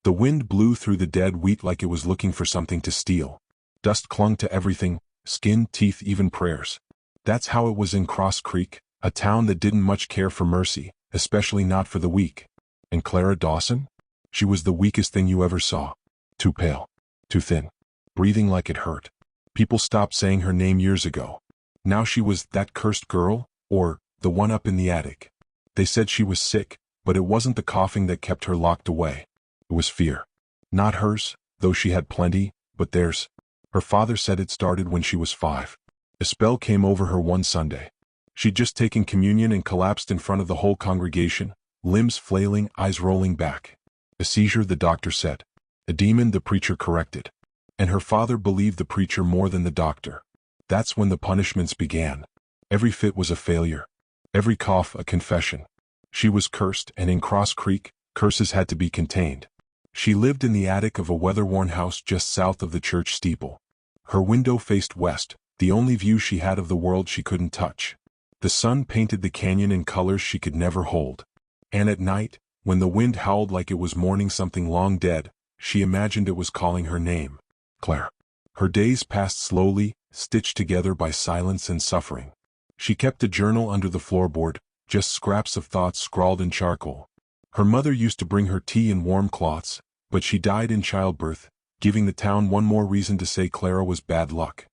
The wind blew through the dead wheat like it was looking for something to steal. Dust clung to everything, skin, teeth, even prayers. That's how it was in Cross Creek, a town that didn't much care for mercy, especially not for the weak. And Clara Dawson? She was the weakest thing you ever saw. Too pale. Too thin. Breathing like it hurt. People stopped saying her name years ago. Now she was that cursed girl, or the one up in the attic. They said she was sick, but it wasn't the coughing that kept her locked away. It was fear. Not hers, though she had plenty, but theirs. Her father said it started when she was 5. A spell came over her one Sunday. She'd just taken communion and collapsed in front of the whole congregation, limbs flailing, eyes rolling back. A seizure, the doctor said. A demon, the preacher corrected. And her father believed the preacher more than the doctor. That's when the punishments began. Every fit was a failure. Every cough a confession. She was cursed, and in Cross Creek, curses had to be contained. She lived in the attic of a weather-worn house just south of the church steeple. Her window faced west, the only view she had of the world she couldn't touch. The sun painted the canyon in colors she could never hold. And at night, when the wind howled like it was mourning something long dead, she imagined it was calling her name. Claire. Her days passed slowly, stitched together by silence and suffering. She kept a journal under the floorboard, just scraps of thoughts scrawled in charcoal. Her mother used to bring her tea in warm cloths, but she died in childbirth, giving the town one more reason to say Clara was bad luck.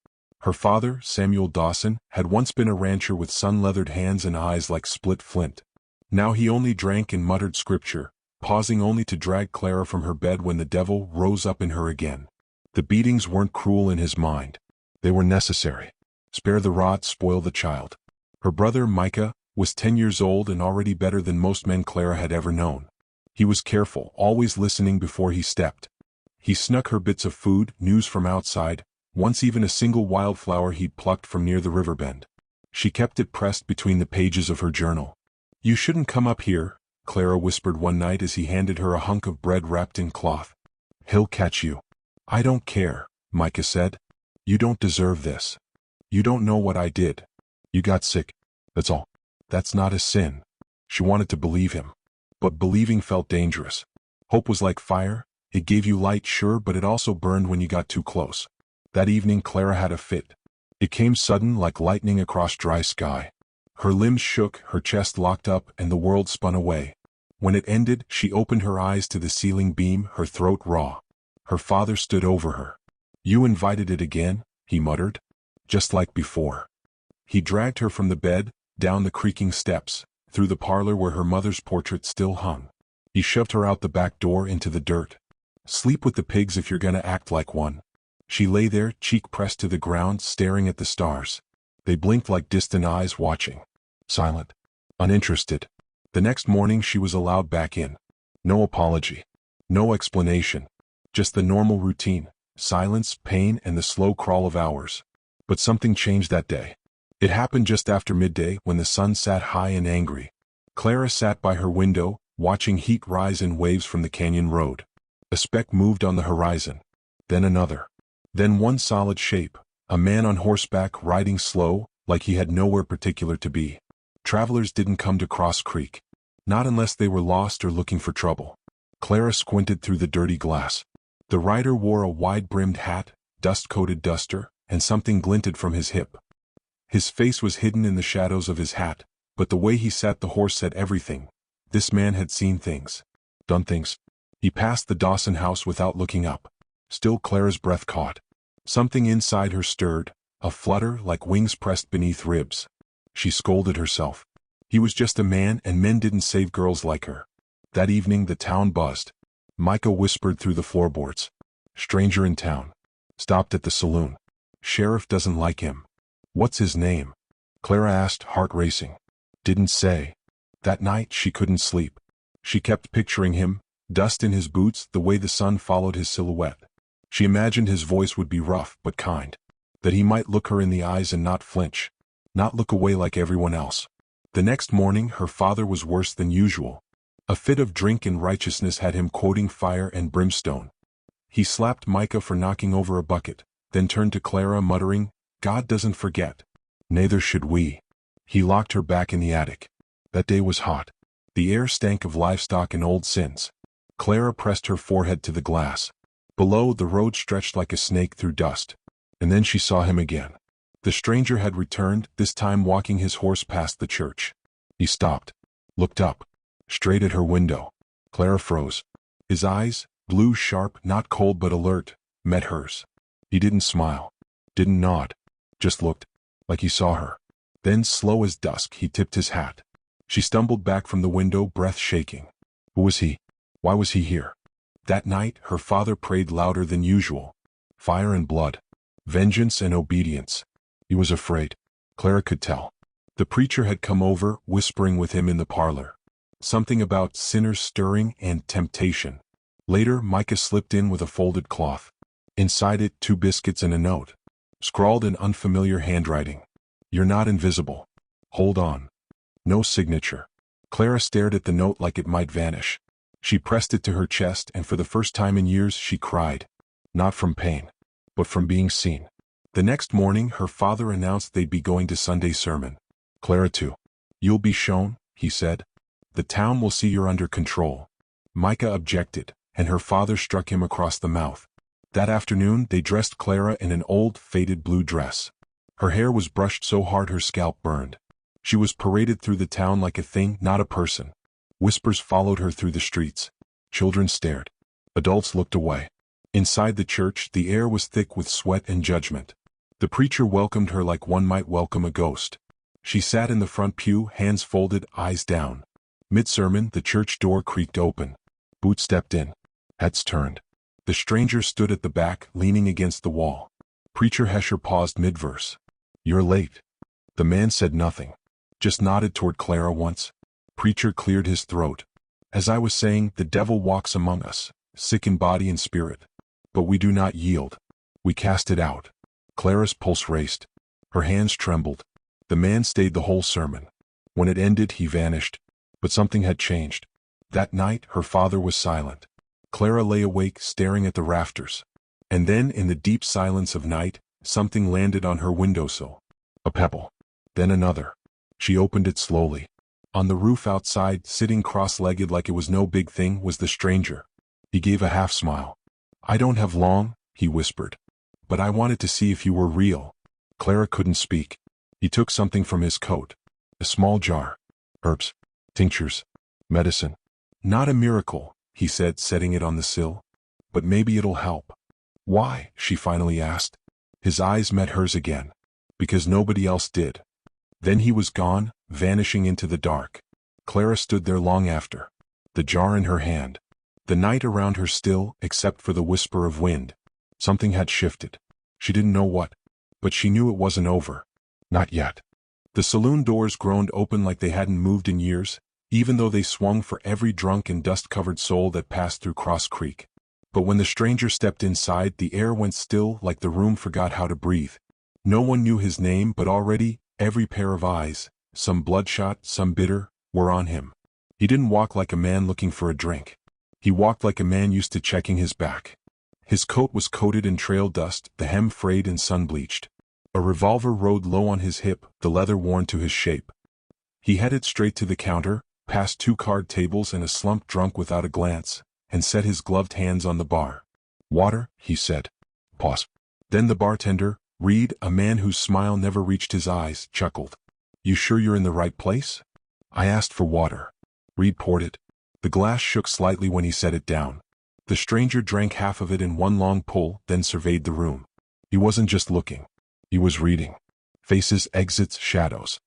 Her father, Samuel Dawson, had once been a rancher with sun-leathered hands and eyes like split flint. Now he only drank and muttered scripture, pausing only to drag Clara from her bed when the devil rose up in her again. The beatings weren't cruel in his mind. They were necessary. Spare the rod, spoil the child. Her brother, Micah, was 10 years old and already better than most men Clara had ever known. He was careful, always listening before he stepped. He snuck her bits of food, news from outside, once even a single wildflower he'd plucked from near the riverbend. She kept it pressed between the pages of her journal. "You shouldn't come up here," Clara whispered one night as he handed her a hunk of bread wrapped in cloth. "He'll catch you." "I don't care," Micah said. "You don't deserve this. You don't know what I did. You got sick. That's all. That's not a sin." She wanted to believe him. But believing felt dangerous. Hope was like fire. It gave you light, sure, but it also burned when you got too close. That evening Clara had a fit. It came sudden like lightning across dry sky. Her limbs shook, her chest locked up, and the world spun away. When it ended, she opened her eyes to the ceiling beam, her throat raw. Her father stood over her. "You invited it again," he muttered. "Just like before." He dragged her from the bed, down the creaking steps, through the parlor where her mother's portrait still hung. He shoved her out the back door into the dirt. "Sleep with the pigs if you're gonna act like one." She lay there, cheek pressed to the ground, staring at the stars. They blinked like distant eyes watching. Silent. Uninterested. The next morning she was allowed back in. No apology. No explanation. Just the normal routine. Silence, pain, and the slow crawl of hours. But something changed that day. It happened just after midday when the sun sat high and angry. Clara sat by her window, watching heat rise in waves from the canyon road. A speck moved on the horizon. Then another. Then one solid shape. A man on horseback riding slow, like he had nowhere particular to be. Travelers didn't come to Cross Creek. Not unless they were lost or looking for trouble. Clara squinted through the dirty glass. The rider wore a wide-brimmed hat, dust-coated duster, and something glinted from his hip. His face was hidden in the shadows of his hat, but the way he sat the horse said everything. This man had seen things. Done things. He passed the Dawson house without looking up. Still Clara's breath caught. Something inside her stirred, a flutter like wings pressed beneath ribs. She scolded herself. He was just a man, and men didn't save girls like her. That evening the town buzzed. Micah whispered through the floorboards. "Stranger in town. Stopped at the saloon. Sheriff doesn't like him." "What's his name?" Clara asked, heart racing. "Didn't say." That night she couldn't sleep. She kept picturing him, dust in his boots, the way the sun followed his silhouette. She imagined his voice would be rough but kind. That he might look her in the eyes and not flinch. Not look away like everyone else. The next morning her father was worse than usual. A fit of drink and righteousness had him quoting fire and brimstone. He slapped Micah for knocking over a bucket, then turned to Clara muttering, "God doesn't forget. Neither should we." He locked her back in the attic. That day was hot. The air stank of livestock and old sins. Clara pressed her forehead to the glass. Below, the road stretched like a snake through dust. And then she saw him again. The stranger had returned, this time walking his horse past the church. He stopped, looked up, straight at her window. Clara froze. His eyes, blue sharp, not cold but alert, met hers. He didn't smile, didn't nod, just looked, like he saw her. Then, slow as dusk, he tipped his hat. She stumbled back from the window, breath shaking. Who was he? Why was he here? That night, her father prayed louder than usual. Fire and blood. Vengeance and obedience. He was afraid. Clara could tell. The preacher had come over, whispering with him in the parlor. Something about sinners stirring and temptation. Later, Micah slipped in with a folded cloth. Inside it, 2 biscuits and a note. Scrawled in unfamiliar handwriting. You're not invisible. Hold on. No signature. Clara stared at the note like it might vanish. She pressed it to her chest, and for the first time in years she cried. Not from pain, but from being seen. The next morning her father announced they'd be going to Sunday sermon. Clara too. You'll be shown, he said. The town will see you're under control. Micah objected, and her father struck him across the mouth. That afternoon they dressed Clara in an old, faded blue dress. Her hair was brushed so hard her scalp burned. She was paraded through the town like a thing, not a person. Whispers followed her through the streets. Children stared. Adults looked away. Inside the church, the air was thick with sweat and judgment. The preacher welcomed her like one might welcome a ghost. She sat in the front pew, hands folded, eyes down. Mid-sermon, the church door creaked open. Boots stepped in. Heads turned. The stranger stood at the back, leaning against the wall. Preacher Hesher paused mid-verse. You're late. The man said nothing. Just nodded toward Clara once. Preacher cleared his throat. As I was saying, the devil walks among us, sick in body and spirit. But we do not yield. We cast it out. Clara's pulse raced. Her hands trembled. The man stayed the whole sermon. When it ended, he vanished. But something had changed. That night, her father was silent. Clara lay awake, staring at the rafters. And then, in the deep silence of night, something landed on her windowsill. A pebble. Then another. She opened it slowly. On the roof outside, sitting cross-legged like it was no big thing, was the stranger. He gave a half-smile. I don't have long, he whispered. But I wanted to see if you were real. Clara couldn't speak. He took something from his coat. A small jar. Herbs. Tinctures. Medicine. Not a miracle, he said, setting it on the sill. But maybe it'll help. Why? She finally asked. His eyes met hers again. Because nobody else did. Then he was gone, vanishing into the dark. Clara stood there long after. The jar in her hand. The night around her still, except for the whisper of wind. Something had shifted. She didn't know what. But she knew it wasn't over. Not yet. The saloon doors groaned open like they hadn't moved in years, even though they swung for every drunk and dust-covered soul that passed through Cross Creek. But when the stranger stepped inside, the air went still like the room forgot how to breathe. No one knew his name, but already, every pair of eyes, some bloodshot, some bitter, were on him. He didn't walk like a man looking for a drink. He walked like a man used to checking his back. His coat was coated in trail dust, the hem frayed and sun-bleached. A revolver rode low on his hip, the leather worn to his shape. He headed straight to the counter, past 2 card tables and a slumped drunk without a glance, and set his gloved hands on the bar. Water, he said. Pause. Then the bartender, Reed, a man whose smile never reached his eyes, chuckled. You sure you're in the right place? I asked for water. Reed poured it. The glass shook slightly when he set it down. The stranger drank half of it in one long pull, then surveyed the room. He wasn't just looking. He was reading. Faces, exits, shadows.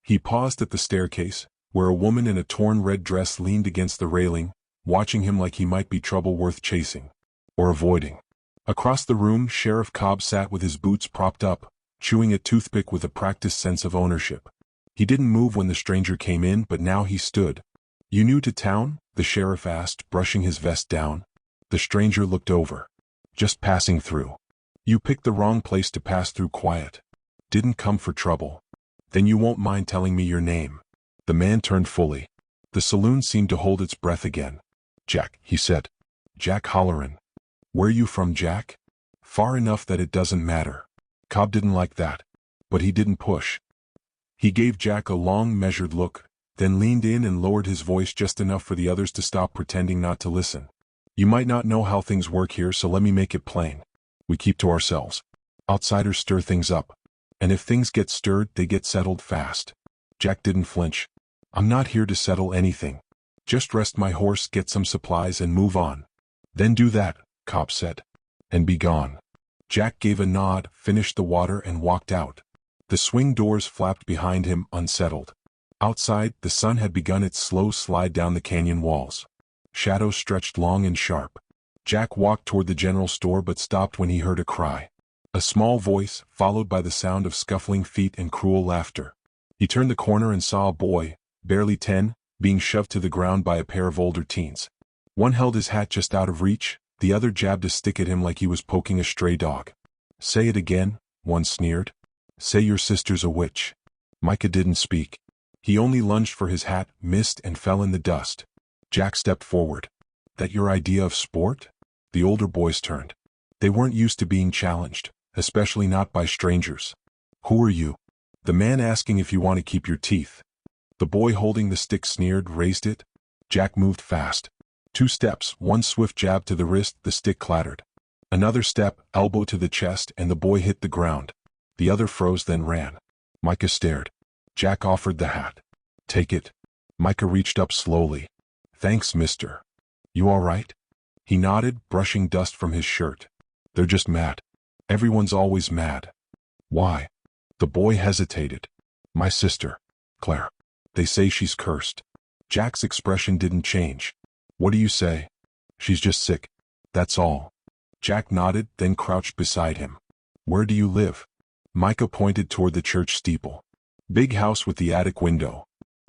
He paused at the staircase, where a woman in a torn red dress leaned against the railing, watching him like he might be trouble worth chasing. Or avoiding. Across the room, Sheriff Cobb sat with his boots propped up, chewing a toothpick with a practiced sense of ownership. He didn't move when the stranger came in, but now he stood. You new to town? The sheriff asked, brushing his vest down. The stranger looked over. Just passing through. You picked the wrong place to pass through quiet. Didn't come for trouble. Then you won't mind telling me your name. The man turned fully. The saloon seemed to hold its breath again. Jack, he said. Jack Holleran. Where you from, Jack? Far enough that it doesn't matter. Cobb didn't like that. But he didn't push. He gave Jack a long, measured look, then leaned in and lowered his voice just enough for the others to stop pretending not to listen. You might not know how things work here, so let me make it plain. We keep to ourselves. Outsiders stir things up. And if things get stirred, they get settled fast. Jack didn't flinch. I'm not here to settle anything. Just rest my horse, get some supplies, and move on. Then do that, Cop said. And be gone. Jack gave a nod, finished the water, and walked out. The swing doors flapped behind him, unsettled. Outside, the sun had begun its slow slide down the canyon walls. Shadows stretched long and sharp. Jack walked toward the general store but stopped when he heard a cry. A small voice, followed by the sound of scuffling feet and cruel laughter. He turned the corner and saw a boy, barely 10, being shoved to the ground by a pair of older teens. One held his hat just out of reach, the other jabbed a stick at him like he was poking a stray dog. Say it again, one sneered. Say your sister's a witch. Micah didn't speak. He only lunged for his hat, missed, and fell in the dust. Jack stepped forward. That your idea of sport? The older boys turned. They weren't used to being challenged, especially not by strangers. Who are you? The man asking if you want to keep your teeth. The boy holding the stick sneered, raised it. Jack moved fast. 2 steps, one swift jab to the wrist, the stick clattered. Another step, elbow to the chest, and the boy hit the ground. The other froze, then ran. Micah stared. Jack offered the hat. Take it. Micah reached up slowly. Thanks, mister. You all right? He nodded, brushing dust from his shirt. They're just mad. Everyone's always mad. Why? The boy hesitated. My sister, Claire. They say she's cursed. Jack's expression didn't change. What do you say? She's just sick. That's all. Jack nodded, then crouched beside him. Where do you live? Micah pointed toward the church steeple. Big house with the attic window.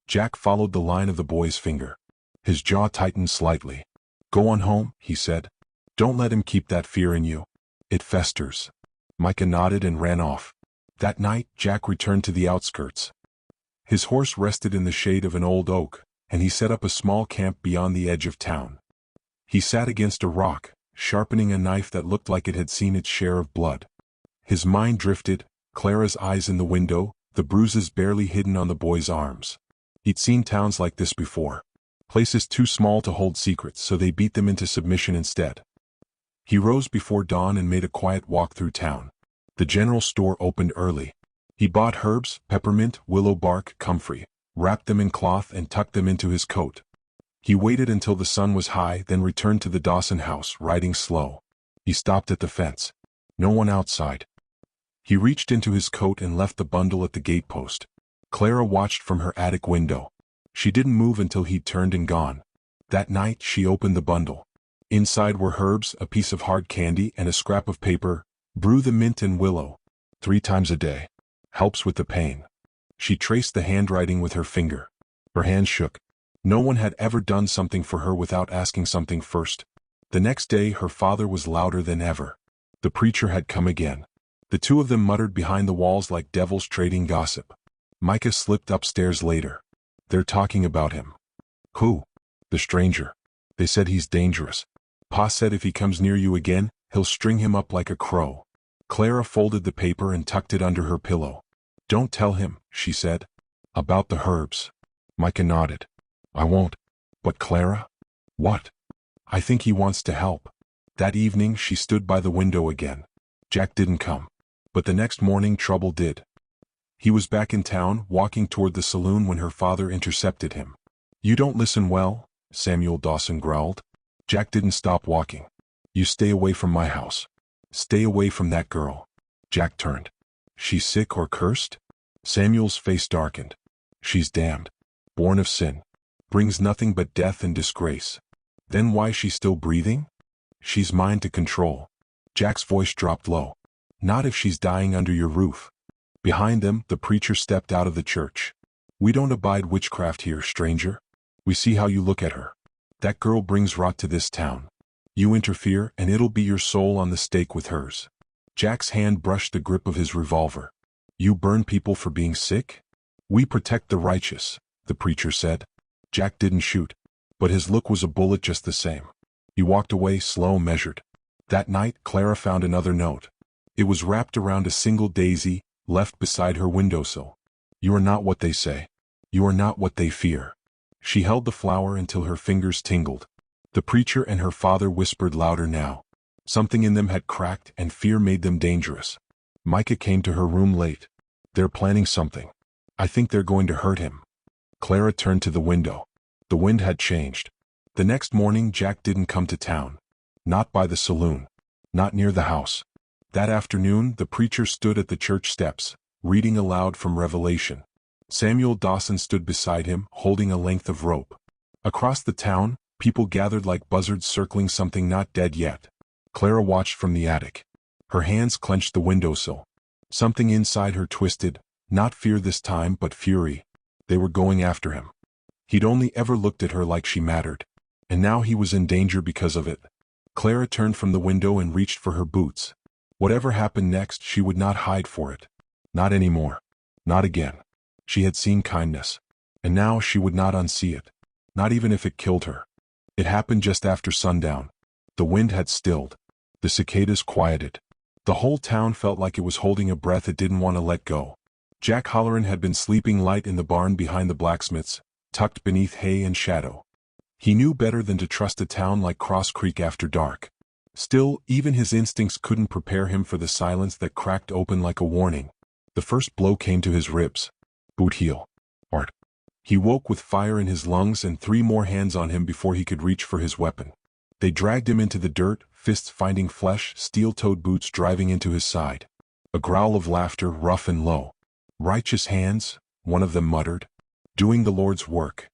Jack followed the line of the boy's finger. His jaw tightened slightly. Go on home, he said. Don't let him keep that fear in you. It festers. Micah nodded and ran off. That night, Jack returned to the outskirts. His horse rested in the shade of an old oak, and he set up a small camp beyond the edge of town. He sat against a rock, sharpening a knife that looked like it had seen its share of blood. His mind drifted, Clara's eyes in the window, the bruises barely hidden on the boy's arms. He'd seen towns like this before. Places too small to hold secrets, so they beat them into submission instead. He rose before dawn and made a quiet walk through town. The general store opened early. He bought herbs, peppermint, willow bark, comfrey, wrapped them in cloth and tucked them into his coat. He waited until the sun was high, then returned to the Dawson house, riding slow. He stopped at the fence. No one outside. He reached into his coat and left the bundle at the gatepost. Clara watched from her attic window. She didn't move until he'd turned and gone. That night, she opened the bundle. Inside were herbs, a piece of hard candy, and a scrap of paper. Brew the mint and willow. 3 times a day. Helps with the pain. She traced the handwriting with her finger. Her hand shook. No one had ever done something for her without asking something first. The next day, her father was louder than ever. The preacher had come again. The two of them muttered behind the walls like devils trading gossip. Micah slipped upstairs later. They're talking about him. Who? The stranger. They said he's dangerous. Pa said if he comes near you again, he'll string him up like a crow. Clara folded the paper and tucked it under her pillow. Don't tell him, she said. About the herbs. Micah nodded. I won't. But Clara? What? I think he wants to help. That evening she stood by the window again. Jack didn't come. But the next morning trouble did. He was back in town, walking toward the saloon when her father intercepted him. You don't listen well, Samuel Dawson growled. Jack didn't stop walking. You stay away from my house. Stay away from that girl. Jack turned. She's sick or cursed? Samuel's face darkened. She's damned. Born of sin. Brings nothing but death and disgrace. Then why she's still breathing? She's mine to control. Jack's voice dropped low. Not if she's dying under your roof. Behind them, the preacher stepped out of the church. We don't abide witchcraft here, stranger. We see how you look at her. That girl brings rot to this town. You interfere, and it'll be your soul on the stake with hers. Jack's hand brushed the grip of his revolver. You burn people for being sick? We protect the righteous, the preacher said. Jack didn't shoot, but his look was a bullet just the same. He walked away, slow, measured. That night, Clara found another note. It was wrapped around a single daisy, left beside her windowsill. You are not what they say. You are not what they fear. She held the flower until her fingers tingled. The preacher and her father whispered louder now. Something in them had cracked and fear made them dangerous. Micah came to her room late. They're planning something. I think they're going to hurt him. Clara turned to the window. The wind had changed. The next morning Jack didn't come to town. Not by the saloon. Not near the house. That afternoon the preacher stood at the church steps, reading aloud from Revelation. Samuel Dawson stood beside him, holding a length of rope. Across the town, people gathered like buzzards circling something not dead yet. Clara watched from the attic. Her hands clenched the windowsill. Something inside her twisted, not fear this time but fury. They were going after him. He'd only ever looked at her like she mattered. And now he was in danger because of it. Clara turned from the window and reached for her boots. Whatever happened next, she would not hide for it. Not anymore. Not again. She had seen kindness. And now she would not unsee it. Not even if it killed her. It happened just after sundown. The wind had stilled. The cicadas quieted. The whole town felt like it was holding a breath it didn't want to let go. Jack Halloran had been sleeping light in the barn behind the blacksmith's, tucked beneath hay and shadow. He knew better than to trust a town like Cross Creek after dark. Still, even his instincts couldn't prepare him for the silence that cracked open like a warning. The first blow came to his ribs. Boot heel. Art. He woke with fire in his lungs and 3 more hands on him before he could reach for his weapon. They dragged him into the dirt, fists finding flesh, steel-toed boots driving into his side. A growl of laughter, rough and low. Righteous hands, one of them muttered. Doing the Lord's work.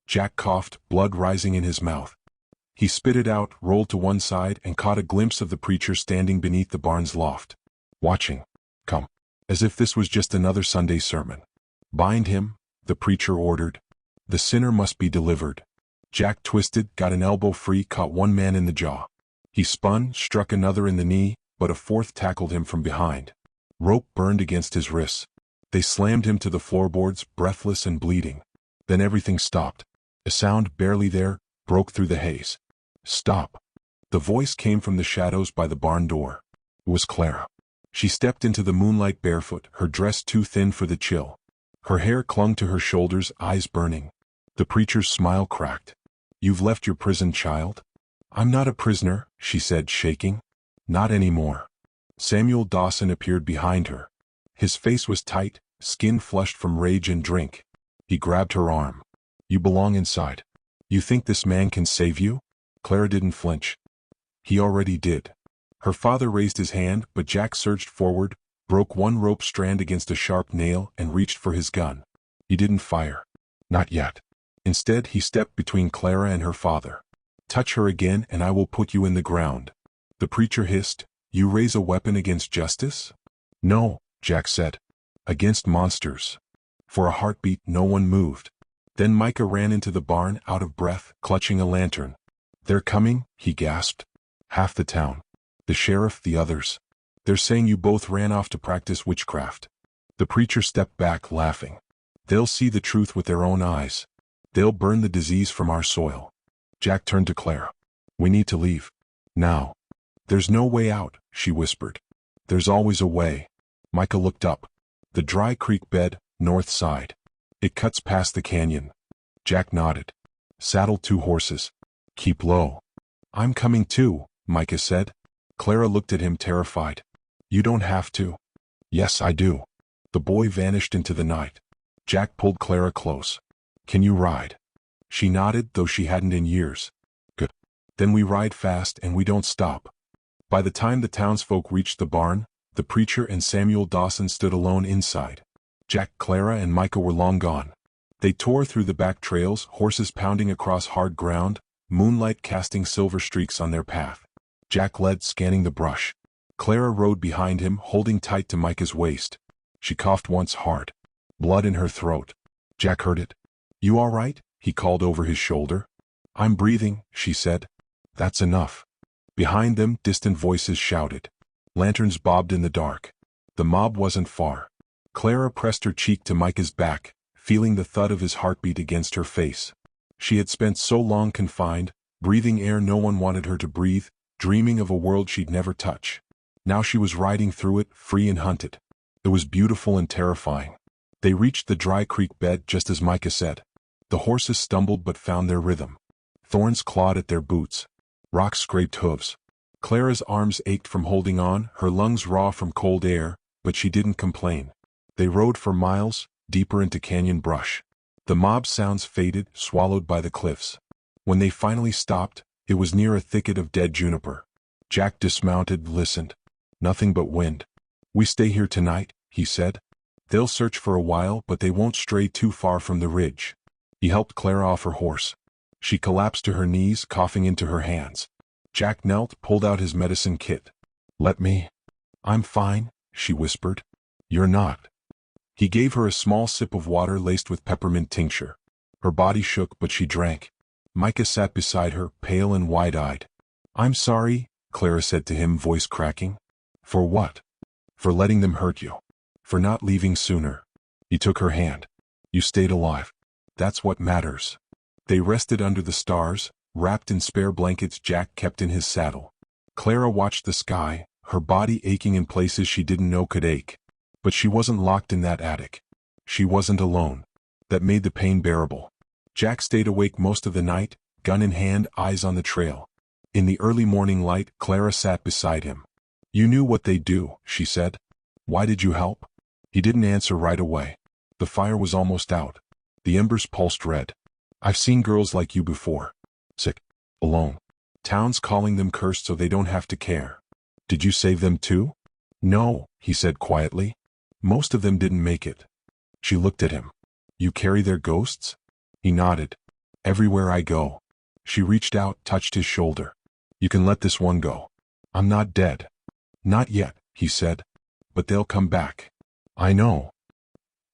Jack coughed, blood rising in his mouth. He spit it out, rolled to one side, and caught a glimpse of the preacher standing beneath the barn's loft. Watching. Come. As if this was just another Sunday sermon. Bind him, the preacher ordered. The sinner must be delivered. Jack twisted, got an elbow free, caught one man in the jaw. He spun, struck another in the knee, but a 4th tackled him from behind. Rope burned against his wrists. They slammed him to the floorboards, breathless and bleeding. Then everything stopped. A sound barely there broke through the haze. Stop. The voice came from the shadows by the barn door. It was Clara. She stepped into the moonlight barefoot, her dress too thin for the chill. Her hair clung to her shoulders, eyes burning. The preacher's smile cracked. You've left your prison, child? I'm not a prisoner, she said, shaking. Not anymore. Samuel Dawson appeared behind her. His face was tight, skin flushed from rage and drink. He grabbed her arm. You belong inside. You think this man can save you? Clara didn't flinch. He already did. Her father raised his hand, but Jack surged forward, broke one rope strand against a sharp nail, and reached for his gun. He didn't fire. Not yet. Instead, he stepped between Clara and her father. Touch her again and I will put you in the ground. The preacher hissed. You raise a weapon against justice? No, Jack said. Against monsters. For a heartbeat, no one moved. Then Micah ran into the barn, out of breath, clutching a lantern. They're coming, he gasped. Half the town. The sheriff, the others. They're saying you both ran off to practice witchcraft. The preacher stepped back, laughing. They'll see the truth with their own eyes. They'll burn the disease from our soil. Jack turned to Clara. We need to leave. Now. There's no way out, she whispered. There's always a way. Micah looked up. The dry creek bed, north side. It cuts past the canyon. Jack nodded. Saddle 2 horses. Keep low. I'm coming too, Micah said. Clara looked at him terrified. You don't have to. Yes, I do. The boy vanished into the night. Jack pulled Clara close. Can you ride? She nodded, though she hadn't in years. Good. Then we ride fast and we don't stop. By the time the townsfolk reached the barn, the preacher and Samuel Dawson stood alone inside. Jack, Clara, and Micah were long gone. They tore through the back trails, horses pounding across hard ground, moonlight casting silver streaks on their path. Jack led, scanning the brush. Clara rode behind him, holding tight to Micah's waist. She coughed once hard. Blood in her throat. Jack heard it. You all right? He called over his shoulder. I'm breathing, she said. That's enough. Behind them, distant voices shouted. Lanterns bobbed in the dark. The mob wasn't far. Clara pressed her cheek to Micah's back, feeling the thud of his heartbeat against her face. She had spent so long confined, breathing air no one wanted her to breathe, dreaming of a world she'd never touch. Now she was riding through it, free and hunted. It was beautiful and terrifying. They reached the dry creek bed just as Micah said. The horses stumbled but found their rhythm. Thorns clawed at their boots. Rocks scraped hooves. Clara's arms ached from holding on, her lungs raw from cold air, but she didn't complain. They rode for miles, deeper into canyon brush. The mob sounds faded, swallowed by the cliffs. When they finally stopped, it was near a thicket of dead juniper. Jack dismounted, listened. Nothing but wind. "We stay here tonight," he said. "They'll search for a while, but they won't stray too far from the ridge." He helped Clara off her horse. She collapsed to her knees, coughing into her hands. Jack knelt, pulled out his medicine kit. "Let me." "I'm fine," she whispered. "You're not." He gave her a small sip of water laced with peppermint tincture. Her body shook, but she drank. Micah sat beside her, pale and wide-eyed. "I'm sorry," Clara said to him, voice cracking. "For what?" "For letting them hurt you. For not leaving sooner." He took her hand. "You stayed alive. That's what matters." They rested under the stars, wrapped in spare blankets Jack kept in his saddle. Clara watched the sky, her body aching in places she didn't know could ache. But she wasn't locked in that attic. She wasn't alone. That made the pain bearable. Jack stayed awake most of the night, gun in hand, eyes on the trail. In the early morning light, Clara sat beside him. "You knew what they'd do," she said. "Why did you help?" He didn't answer right away. The fire was almost out. The embers pulsed red. "I've seen girls like you before. Sick. Alone. Towns calling them cursed so they don't have to care. Did you save them too?" "No," he said quietly. "Most of them didn't make it." She looked at him. "You carry their ghosts?" He nodded. "Everywhere I go." She reached out, touched his shoulder. "You can let this one go. I'm not dead." "Not yet," he said. "But they'll come back." "I know."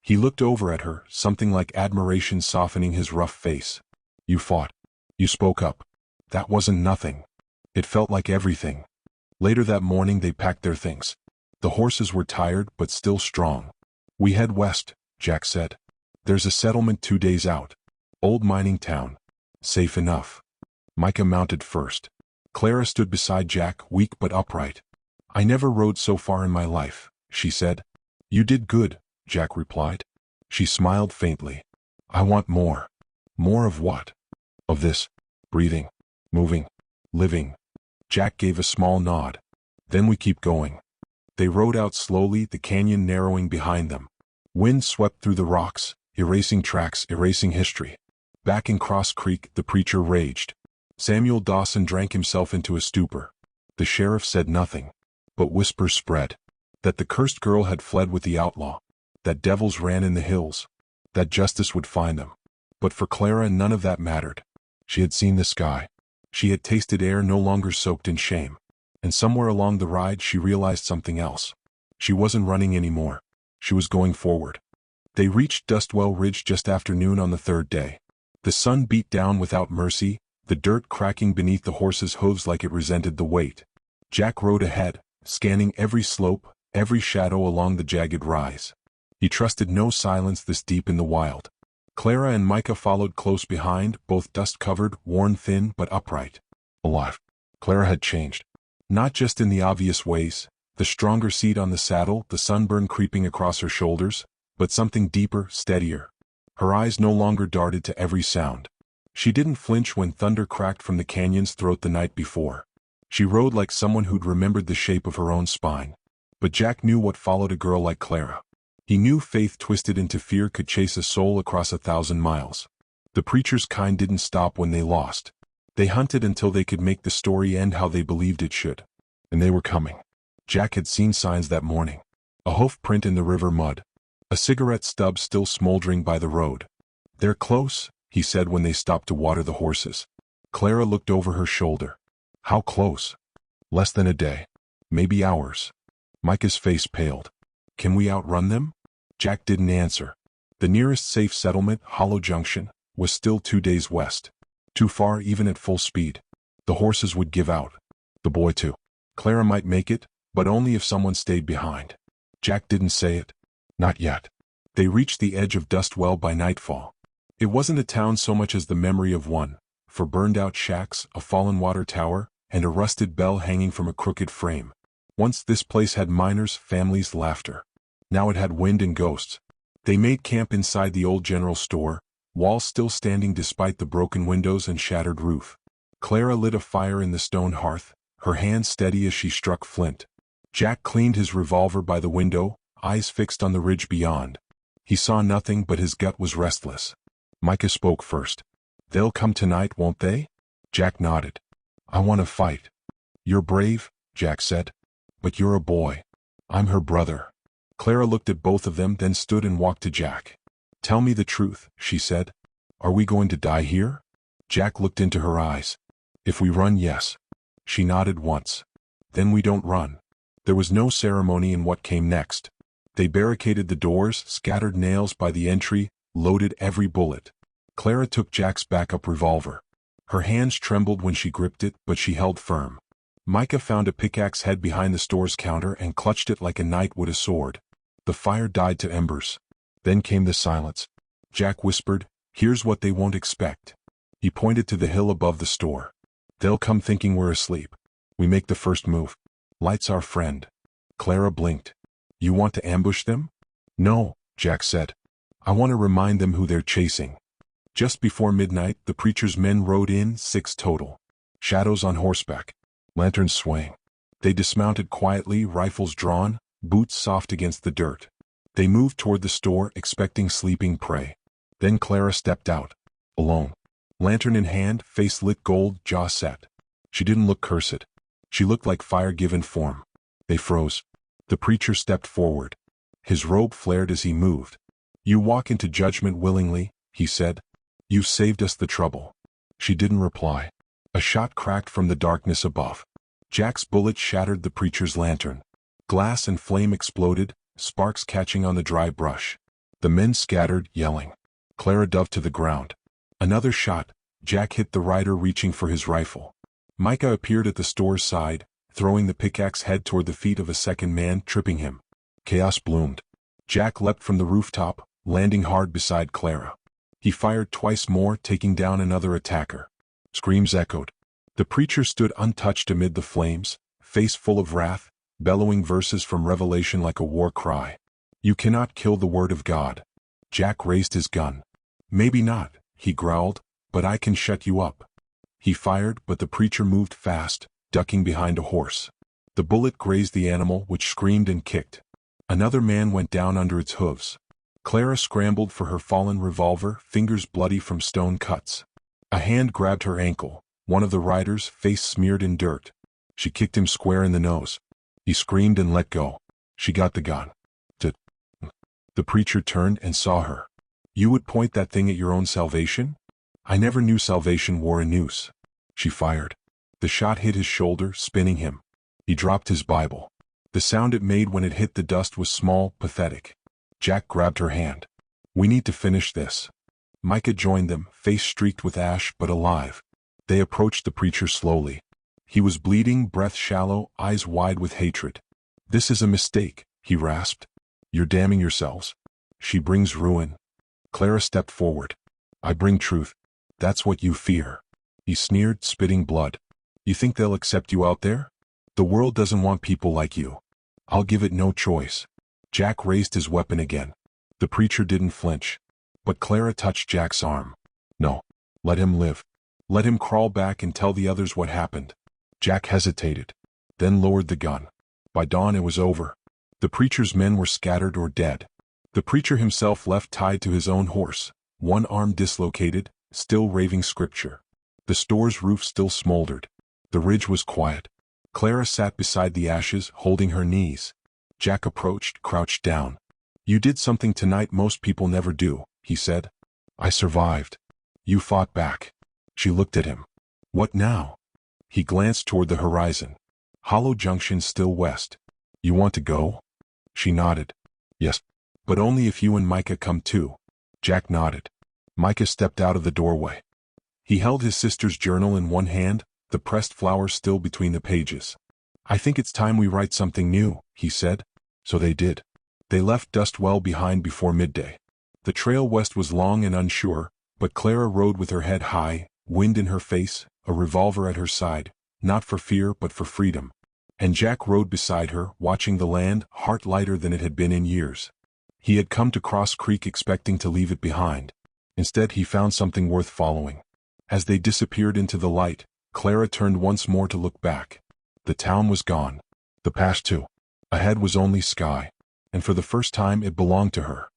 He looked over at her, something like admiration softening his rough face. "You fought. You spoke up. That wasn't nothing. It felt like everything." Later that morning they packed their things. The horses were tired but still strong. "We head west," Jack said. "There's a settlement 2 days out. Old mining town. Safe enough." Micah mounted first. Clara stood beside Jack, weak but upright. "I never rode so far in my life," she said. "You did good," Jack replied. She smiled faintly. "I want more." "More of what?" "Of this. Breathing. Moving. Living." Jack gave a small nod. "Then we keep going." They rode out slowly, the canyon narrowing behind them. Wind swept through the rocks, erasing tracks, erasing history. Back in Cross Creek, the preacher raged. Samuel Dawson drank himself into a stupor. The sheriff said nothing. But whispers spread. That the cursed girl had fled with the outlaw. That devils ran in the hills. That justice would find them. But for Clara none of that mattered. She had seen the sky. She had tasted air no longer soaked in shame. And somewhere along the ride she realized something else. She wasn't running anymore. She was going forward. They reached Dustwell Ridge just after noon on the third day. The sun beat down without mercy, the dirt cracking beneath the horses' hooves like it resented the weight. Jack rode ahead, scanning every slope, every shadow along the jagged rise. He trusted no silence this deep in the wild. Clara and Micah followed close behind, both dust-covered, worn thin but upright. Alive. Clara had changed. Not just in the obvious ways, the stronger seat on the saddle, the sunburn creeping across her shoulders, but something deeper, steadier. Her eyes no longer darted to every sound. She didn't flinch when thunder cracked from the canyon's throat the night before. She rode like someone who'd remembered the shape of her own spine. But Jack knew what followed a girl like Clara. He knew faith twisted into fear could chase a soul across 1,000 miles. The preacher's kind didn't stop when they lost. They hunted until they could make the story end how they believed it should. And they were coming. Jack had seen signs that morning. A hoof print in the river mud. A cigarette stub still smoldering by the road. "They're close," he said when they stopped to water the horses. Clara looked over her shoulder. "How close?" "Less than a day. Maybe hours." Micah's face paled. "Can we outrun them?" Jack didn't answer. The nearest safe settlement, Hollow Junction, was still 2 days west. Too far even at full speed. The horses would give out. The boy too. Clara might make it, but only if someone stayed behind. Jack didn't say it. Not yet. They reached the edge of Dustwell by nightfall. It wasn't a town so much as the memory of one, for burned-out shacks, a fallen water tower, and a rusted bell hanging from a crooked frame. Once this place had miners, families, laughter. Now it had wind and ghosts. They made camp inside the old general store, walls still standing despite the broken windows and shattered roof. Clara lit a fire in the stone hearth, her hand steady as she struck flint. Jack cleaned his revolver by the window, eyes fixed on the ridge beyond. He saw nothing, but his gut was restless. Micah spoke first. "They'll come tonight, won't they?" Jack nodded. "I want to fight." "You're brave," Jack said. "But you're a boy. I'm her brother." Clara looked at both of them, then stood and walked to Jack. "Tell me the truth," she said. "Are we going to die here?" Jack looked into her eyes. "If we run, yes." She nodded once. "Then we don't run." There was no ceremony in what came next. They barricaded the doors, scattered nails by the entry, loaded every bullet. Clara took Jack's backup revolver. Her hands trembled when she gripped it, but she held firm. Micah found a pickaxe head behind the store's counter and clutched it like a knight would a sword. The fire died to embers. Then came the silence. Jack whispered, "Here's what they won't expect." He pointed to the hill above the store. "They'll come thinking we're asleep. We make the first move. Light's our friend." Clara blinked. "You want to ambush them?" "No," Jack said. "I want to remind them who they're chasing." Just before midnight, the preacher's men rode in, 6 total. Shadows on horseback. Lanterns swaying. They dismounted quietly, rifles drawn, boots soft against the dirt. They moved toward the store, expecting sleeping prey. Then Clara stepped out. Alone. Lantern in hand, face lit gold, jaw set. She didn't look cursed. She looked like fire given form. They froze. The preacher stepped forward. His robe flared as he moved. "You walk into judgment willingly," he said. "You saved us the trouble." She didn't reply. A shot cracked from the darkness above. Jack's bullet shattered the preacher's lantern. Glass and flame exploded, sparks catching on the dry brush. The men scattered, yelling. Clara dove to the ground. Another shot. Jack hit the rider reaching for his rifle. Micah appeared at the store's side, throwing the pickaxe head toward the feet of a second man, tripping him. Chaos bloomed. Jack leapt from the rooftop, landing hard beside Clara. He fired twice more, taking down another attacker. Screams echoed. The preacher stood untouched amid the flames, face full of wrath, bellowing verses from Revelation like a war cry. "You cannot kill the word of God." Jack raised his gun. "Maybe not," he growled, "but I can shut you up." He fired, but the preacher moved fast, ducking behind a horse. The bullet grazed the animal, which screamed and kicked. Another man went down under its hooves. Clara scrambled for her fallen revolver, fingers bloody from stone cuts. A hand grabbed her ankle, one of the riders, face smeared in dirt. She kicked him square in the nose. He screamed and let go. She got the gun. The preacher turned and saw her. "You would point that thing at your own salvation? I never knew salvation wore a noose." She fired. The shot hit his shoulder, spinning him. He dropped his Bible. The sound it made when it hit the dust was small, pathetic. Jack grabbed her hand. "We need to finish this." Micah joined them, face streaked with ash but alive. They approached the preacher slowly. He was bleeding, breath shallow, eyes wide with hatred. "This is a mistake," he rasped. "You're damning yourselves. She brings ruin." Clara stepped forward. "I bring truth. That's what you fear." He sneered, spitting blood. "You think they'll accept you out there? The world doesn't want people like you. I'll give it no choice." Jack raised his weapon again. The preacher didn't flinch. But Clara touched Jack's arm. "No. Let him live. Let him crawl back and tell the others what happened." Jack hesitated, then lowered the gun. By dawn it was over. The preacher's men were scattered or dead. The preacher himself left tied to his own horse, one arm dislocated, still raving scripture. The store's roof still smoldered. The ridge was quiet. Clara sat beside the ashes, holding her knees. Jack approached, crouched down. "You did something tonight most people never do," he said. "I survived. You fought back." She looked at him. "What now?" He glanced toward the horizon. Hollow Junction still west. "You want to go?" She nodded. "Yes. But only if you and Micah come too." Jack nodded. Micah stepped out of the doorway. He held his sister's journal in one hand, the pressed flowers still between the pages. "I think it's time we write something new," he said. So they did. They left dust well behind before midday. The trail west was long and unsure, but Clara rode with her head high, wind in her face, a revolver at her side, not for fear but for freedom. And Jack rode beside her, watching the land, heart lighter than it had been in years. He had come to Cross Creek expecting to leave it behind. Instead, he found something worth following. As they disappeared into the light, Clara turned once more to look back. The town was gone. The past too. Ahead was only sky. And for the first time it belonged to her.